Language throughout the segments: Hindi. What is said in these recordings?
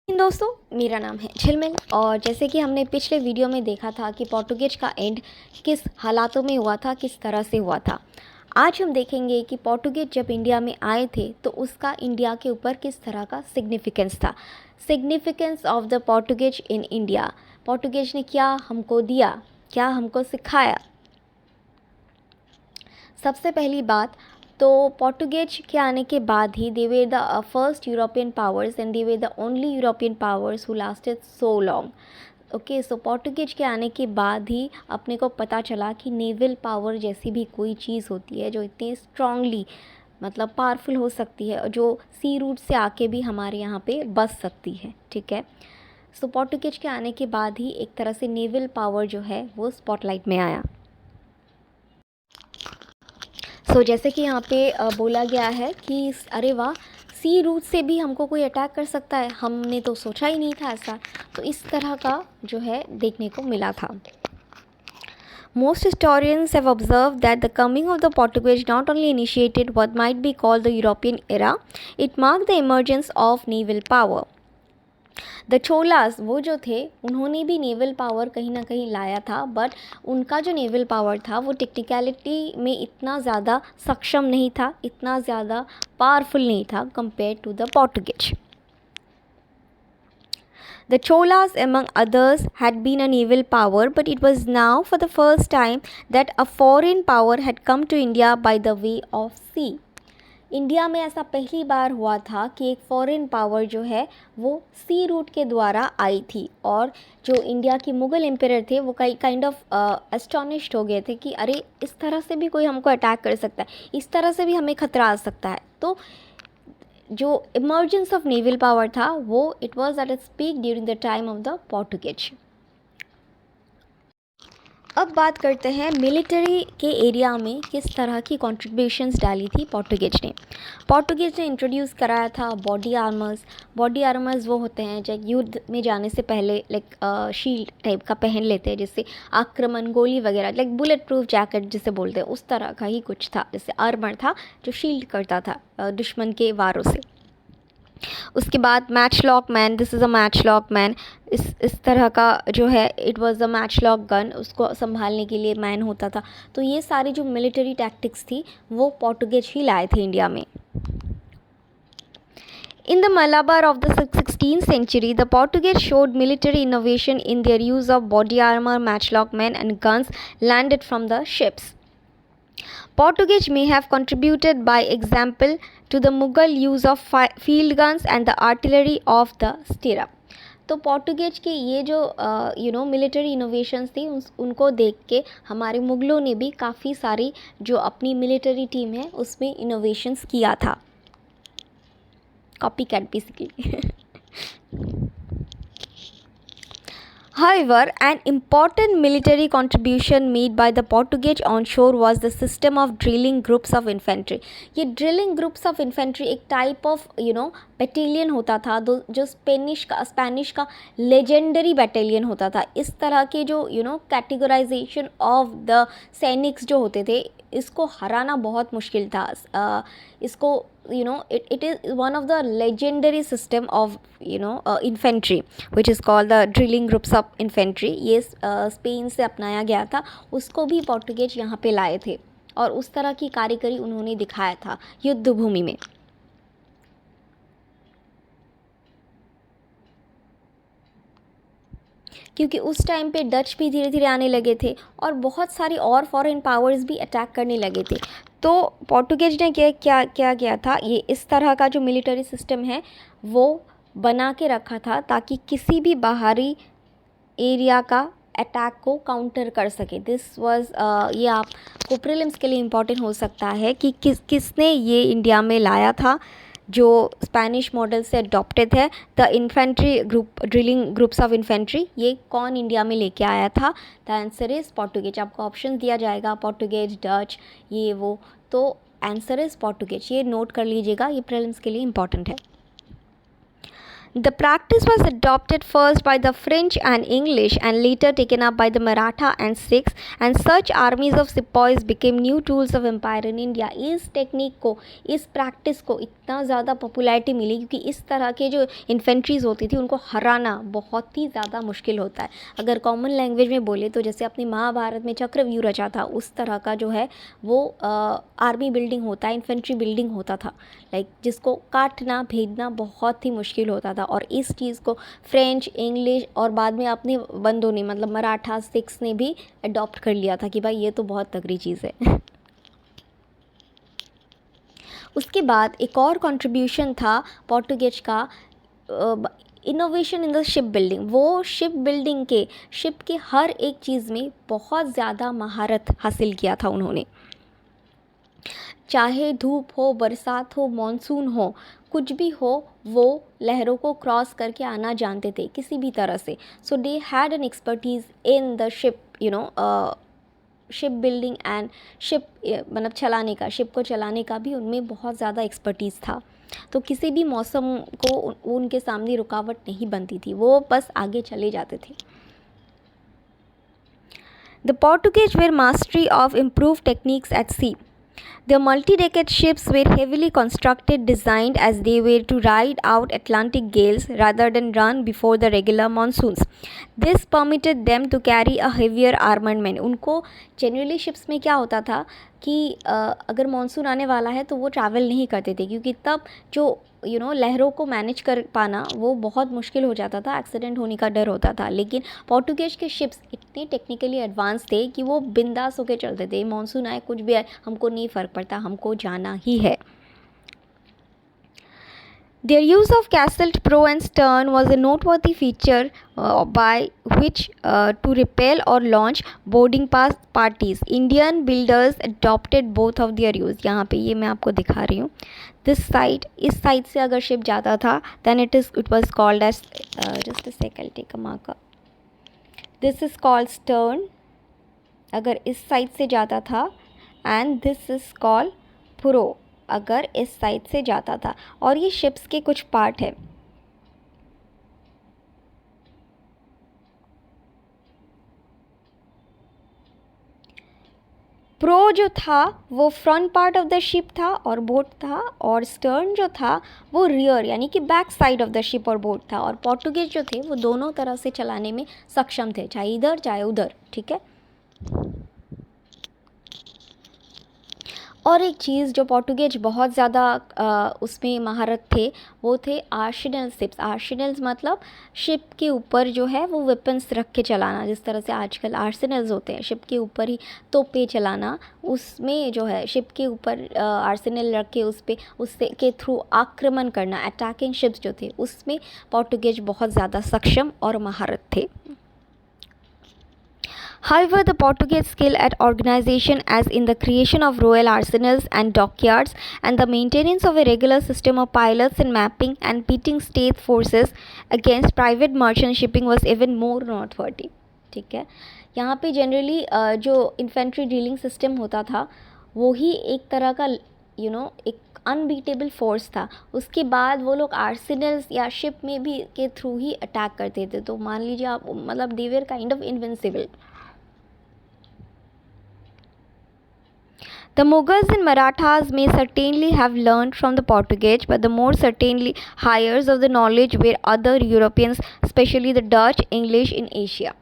दोस्तों, मेरा नाम है झिलमिल। और जैसे कि हमने पिछले वीडियो में देखा था कि पोर्टुगेज का एंड किस हालातों में हुआ था, किस तरह से हुआ था। आज हम देखेंगे कि पोर्टुगेज जब इंडिया में आए थे तो उसका इंडिया के ऊपर किस तरह का सिग्निफिकेंस था। Significance of the Portuguese in India. Portuguese ने क्या हमको दिया, क्या हमको सिखाया। सबसे पहली बात तो पोर्टुगेज के आने के बाद ही they were the first European powers and they were the only European powers who lasted so long. Okay, so Portuguese के आने के बाद ही अपने को पता चला कि नेवल पावर जैसी भी कोई चीज़ होती है जो इतनी स्ट्रांगली मतलब पावरफुल हो सकती है और जो सी रूट से आके भी हमारे यहाँ पे बस सकती है। ठीक है, सो पोर्टुगेज के आने के बाद ही एक तरह से नेवल पावर जो है वो स्पॉटलाइट में आया। जैसे कि यहाँ पे बोला गया है कि अरे वाह, सी रूट से भी हमको कोई अटैक कर सकता है, हमने तो सोचा ही नहीं था ऐसा। तो इस तरह का जो है देखने को मिला था। Most historians have observed that the coming of the Portuguese not only initiated what might be called the European era, it marked the emergence of naval power. The Cholas वो जो थे उन्होंने भी नेवल पावर कहीं ना कहीं लाया था, बट उनका जो नेवल पावर था वो टेक्निकलिटी में इतना ज़्यादा सक्षम नहीं था, इतना ज़्यादा पावरफुल नहीं था compare to the Portuguese. The Cholas, among others, had been a naval power, but it was now for the first time that a foreign power had come to India by the way of sea. India में ऐसा पहली बार हुआ था कि एक फॉरेन पावर जो है वो सी रूट के द्वारा आई थी, और जो इंडिया के मुग़ल एम्परर थे वो काइंड ऑफ एस्टॉनिश्ड हो गए थे कि अरे इस तरह से भी कोई हमको अटैक कर सकता है, इस तरह से भी हमें खतरा आ सकता है। तो जो इमर्जेंस ऑफ नेवल पावर था वो it was at its peak during the time of the Portuguese. अब बात करते हैं मिलिट्री के एरिया में किस तरह की कंट्रीब्यूशंस डाली थी पोर्टुगेज ने। पोर्टुगेज ने इंट्रोड्यूस कराया था बॉडी आर्मर्स। बॉडी आर्मर्स वो होते हैं जो युद्ध में जाने से पहले लाइक शील्ड टाइप का पहन लेते हैं, जिससे आक्रमण गोली वगैरह लाइक बुलेट प्रूफ जैकेट जिसे बोलते हैं उस तरह का ही कुछ था, जैसे आर्मर था जो शील्ड करता था दुश्मन के वारों से। उसके बाद match lock man, this is a match lock man. इस तरह का जो है it was a match lock gun, उसको संभालने के लिए मैन होता था। तो ये सारी जो मिलिट्री टैक्टिक्स थी वो पोर्टुगेज ही लाए थे इंडिया में। In the Malabar of the 16th century, the Portuguese showed military innovation in their use of body armor, matchlock men, and guns landed from the ships. Portuguese may have contributed by example to the Mughal use of field guns and the artillery of the stirrup. तो पोर्टुगेज के ये जो मिलिट्री इनोवेशंस थी उनको देख के हमारे मुग़लों ने भी काफ़ी सारी जो अपनी मिलिट्री टीम है उसमें इनोवेशंस किया था। Copycat basically. However, an important military contribution made by the Portuguese on shore was the system of drilling groups of infantry. ये drilling groups of infantry एक type of battalion होता था जो स्पेनिश का legendary battalion होता था। इस तरह के जो categorization of the सैनिक्स जो होते थे इसको हराना बहुत मुश्किल था। इसको it is one of the legendary system of infantry which is called the drilling groups of infantry। ये स्पेन से अपनाया गया था, उसको भी पोर्टुगेज यहाँ पे लाए थे और उस तरह की कारीगरी उन्होंने दिखाया था युद्ध भूमि में। क्योंकि उस टाइम पे डच भी धीरे धीरे आने लगे थे और बहुत सारी और फॉरेन पावर्स भी अटैक करने लगे थे। तो पोर्टुगेज ने क्या किया था, ये इस तरह का जो मिलिट्री सिस्टम है वो बना के रखा था ताकि किसी भी बाहरी एरिया का अटैक को काउंटर कर सके। दिस वाज ये आपको प्रीलिम्स के लिए इम्पॉर्टेंट हो सकता है कि किसने ये इंडिया में लाया था जो स्पेनिश मॉडल से अडॉप्टेड है। The infantry group, drilling groups of infantry, ये कौन इंडिया में लेके आया था। The answer is Portuguese. आपको ऑप्शन दिया जाएगा पोर्टुगेज, डच, ये वो, तो आंसर इज़ पोर्टुगेज। ये नोट कर लीजिएगा, ये प्रीलिम्स के लिए इम्पॉर्टेंट है। The practice was adopted first by the French and English and later taken up by the Maratha and Sikhs, and such armies of sepoys became new tools of empire in India. इस टेक्निक को, इस प्रैक्टिस को इतना ज़्यादा पॉपुलैरिटी मिली, क्योंकि इस तरह के जो इन्फेंट्रीज़ होती थी उनको हराना बहुत ही ज़्यादा मुश्किल होता है। अगर कॉमन लैंग्वेज में बोले तो जैसे अपने महाभारत में चक्रव्यूह रचा था, उस तरह का जो है वो आर्मी बिल्डिंग होता है, इन्फेंट्री बिल्डिंग होता था, लाइक जिसको काटना भेदना बहुत ही मुश्किल होता था। और इस चीज़ को फ्रेंच, इंग्लिश और बाद में अपने बंदों ने, मतलब मराठा सिख्स ने भी अडॉप्ट कर लिया था कि भाई ये तो बहुत तगड़ी चीज़ है। उसके बाद एक और कंट्रीब्यूशन था पोर्टुगेज का, innovation in the ship building. वो शिप बिल्डिंग के, शिप के हर एक चीज़ में बहुत ज़्यादा महारत हासिल किया था उन्होंने। चाहे धूप हो, बरसात हो, मॉनसून हो, कुछ भी हो, वो लहरों को क्रॉस करके आना जानते थे किसी भी तरह से। So they had an expertise in the ship, ship building and ship, मतलब चलाने का, शिप को चलाने का भी उनमें बहुत ज़्यादा एक्सपर्टीज़ था। तो किसी भी मौसम को उनके सामने रुकावट नहीं बनती थी, वो बस आगे चले जाते थे। The Portuguese were mastery of improve techniques at sea. Their multi-decade ships were heavily constructed, designed as they were to ride out Atlantic gales rather than run before the regular monsoons. This permitted them to carry a heavier armament. उनको जनरली शिप्स में क्या होता था कि अगर मानसून आने वाला है तो वो ट्रैवल नहीं करते थे, क्योंकि तब जो लहरों को मैनेज कर पाना वो बहुत मुश्किल हो जाता था, एक्सीडेंट होने का डर होता था। लेकिन पोर्टुगेज के शिप्स इतने टेक्निकली एडवांस थे कि वो बिंदास होकर चलते थे, मानसून आए कुछ भी आए हमको नहीं फ़र्क पड़ता, हमको जाना ही है। Their use of castled prow and stern was a noteworthy feature by which to repel or launch boarding pass parties. Indian builders adopted both of their use. यहाँ पे ये मैं आपको दिखा रही हूँ। This side, इस साइड से अगर शिप जाता था then it was called as just a sec, I'll take a marker. This is called stern, अगर इस साइड से जाता था, and this is called prow, अगर इस साइड से जाता था। और ये शिप्स के कुछ पार्ट है। प्रो जो था वो front part of the ship था और बोट था, और स्टर्न जो था वो रियर यानी कि back side of the ship और बोट था। और पोर्टुगेज जो थे वो दोनों तरह से चलाने में सक्षम थे, चाहे इधर चाहे उधर, ठीक है। और एक चीज़ जो पोर्टुगेज बहुत ज़्यादा उसमें महारत थे वो थे आर्सेनल शिप्स। आर्सेनल्स मतलब शिप के ऊपर जो है वो वेपन्स रख के चलाना, जिस तरह से आजकल आर्सेनल्स होते हैं शिप के ऊपर ही तोपें चलाना, उसमें जो है शिप के ऊपर आर्सेनल रख के उससे के थ्रू आक्रमण करना, अटैकिंग शिप्स जो थे उसमें पोर्टुगेज बहुत ज़्यादा सक्षम और महारत थे। However, the Portuguese skill at organization, as in the creation of royal arsenals and dockyards, and the maintenance of a regular system of pilots and mapping and pitting state forces against private merchant shipping, was even more noteworthy. ठीक है, यहाँ पे जनरली जो इन्फेंट्री ड्रिलिंग सिस्टम होता था वो ही एक तरह का एक अनबीटेबल फोर्स था। उसके बाद वो लोग आर्सेनल्स या शिप में भी के थ्रू ही अटैक करते थे। तो मान लीजिए आप, मतलब they were kind of invincible. The Mughals and Marathas may certainly have learned from the Portuguese, but the more certainly heirs of the knowledge were other Europeans, especially the Dutch, English in Asia.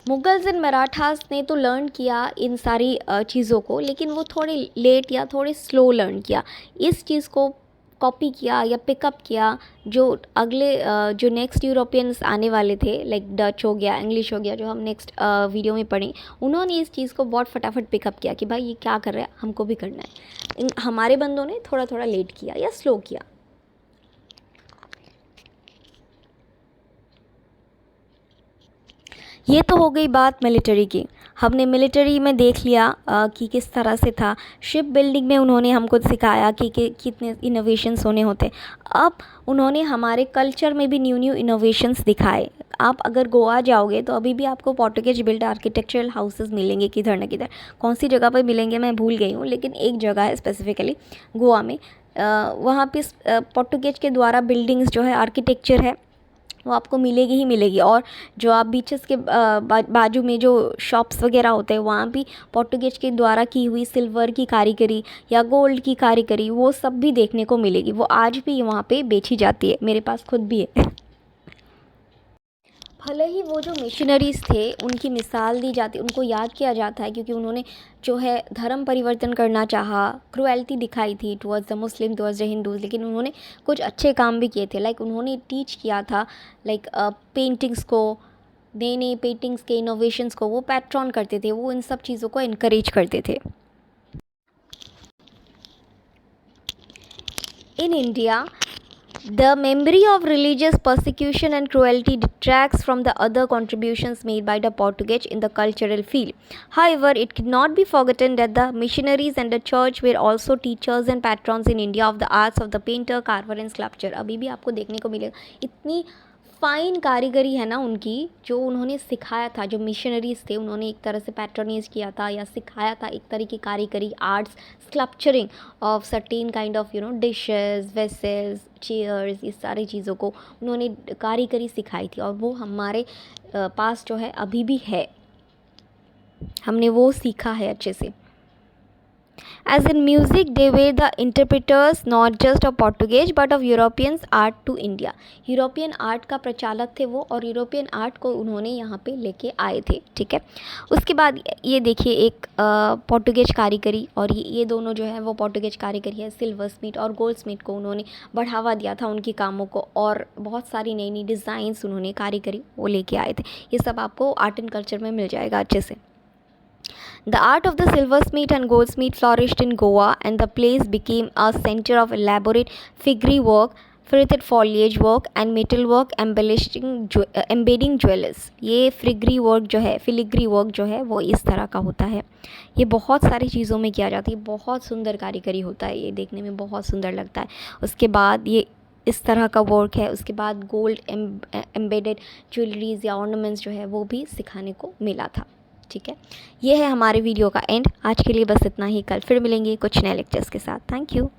Mughals and Marathas ने तो लर्न किया इन सारी चीज़ों को, लेकिन वो थोड़े लेट या थोड़े स्लो लर्न किया। इस चीज़ को कॉपी किया या पिकअप किया जो अगले जो नेक्स्ट यूरोपियंस आने वाले थे, लाइक डच हो गया, इंग्लिश हो गया, जो हम नेक्स्ट वीडियो में पढ़ें, उन्होंने इस चीज़ को बहुत फटाफट पिकअप किया कि भाई ये क्या कर रहा है, हमको भी करना है। हमारे बंदों ने थोड़ा थोड़ा लेट किया या स्लो किया। ये तो हो गई बात मिलिट्री की। हमने मिलिट्री में देख लिया कि किस तरह से था। शिप बिल्डिंग में उन्होंने हमको सिखाया कि कितने इनोवेशंस होने होते। अब उन्होंने हमारे कल्चर में भी न्यू इनोवेशंस दिखाए। आप अगर गोवा जाओगे तो अभी भी आपको पोर्टुगेज बिल्ड आर्किटेक्चरल हाउसेस मिलेंगे, किधर न किधर। कौन सी जगह पर मिलेंगे मैं भूल गई हूँ, लेकिन एक जगह है स्पेसिफिकली गोवा में, वहाँ पे पोर्टुगेज के द्वारा बिल्डिंग्स जो है, आर्किटेक्चर है वो आपको मिलेगी ही मिलेगी। और जो आप बीचेस के बाजू में जो शॉप्स वगैरह होते हैं वहाँ भी पोर्टुगेज के द्वारा की हुई सिल्वर की कारीगरी या गोल्ड की कारीगरी वो सब भी देखने को मिलेगी। वो आज भी वहाँ पे बेची जाती है, मेरे पास खुद भी है। भले ही वो जो मिशनरीज़ थे उनकी मिसाल दी जाती, उनको याद किया जाता है क्योंकि उन्होंने जो है धर्म परिवर्तन करना चाहा, क्रुएल्टी दिखाई थी towards the Muslim, towards the Hindus, लेकिन उन्होंने कुछ अच्छे काम भी किए थे। लाइक उन्होंने टीच किया था, लाइक पेंटिंग्स को, नए नए पेंटिंग्स के इनोवेशंस को वो पैट्रॉन करते थे, वो इन सब चीज़ों को इनकरेज करते थे। In India, the memory of religious persecution and cruelty detracts from the other contributions made by the Portuguese in the cultural field. However, it cannot be forgotten that the missionaries and the church were also teachers and patrons in India of the arts of the painter, carver and sculptor. अभी भी आपको देखने को मिलेगा इतनी फ़ाइन कारीगरी है ना उनकी, जो उन्होंने सिखाया था। जो मिशनरीज़ थे उन्होंने एक तरह से पैट्रोनाइज किया था या सिखाया था एक तरह की कारीगरी, arts, sculpturing of certain kind of dishes, vessels, chairs, इस सारी चीज़ों को उन्होंने कारीगरी सिखाई थी। और वो हमारे पास जो है अभी भी है, हमने वो सीखा है अच्छे से। As in music, they were the interpreters not just of Portuguese but of Europeans art to India. European art का प्रचालक थे वो, और यूरोपियन आर्ट को उन्होंने यहाँ पे लेके आए थे। ठीक है, उसके बाद ये देखिए एक पोर्टुगेज कारीगरी, और ये दोनों जो है वो पोर्टुगेज कारीगरी है। सिल्वर स्मिथ और गोल्ड स्मिथ को उन्होंने बढ़ावा दिया था उनकी कामों को, और बहुत सारी नई नई डिज़ाइंस उन्होंने कारीगरी वो लेके आए थे। ये सब आपको आर्ट एंड कल्चर में मिल जाएगा अच्छे से। The art of the silversmith and goldsmith flourished in Goa, and the place became a center of elaborate filigree work, fritted foliage work and metal work embedding jewels. ये filigree work जो है वो इस तरह का होता है। ये बहुत सारी चीज़ों में किया जाता है, बहुत सुंदर कारीगरी होता है, ये देखने में बहुत सुंदर लगता है। उसके बाद ये इस तरह का वर्क है। उसके बाद गोल्ड एम्बेडेड ज्वेलरीज या ऑर्नामेंट्स जो है वो भी सिखाने को मिला था। ठीक है, ये है हमारे वीडियो का एंड। आज के लिए बस इतना ही, कल फिर मिलेंगे कुछ नए लेक्चर्स के साथ। Thank you.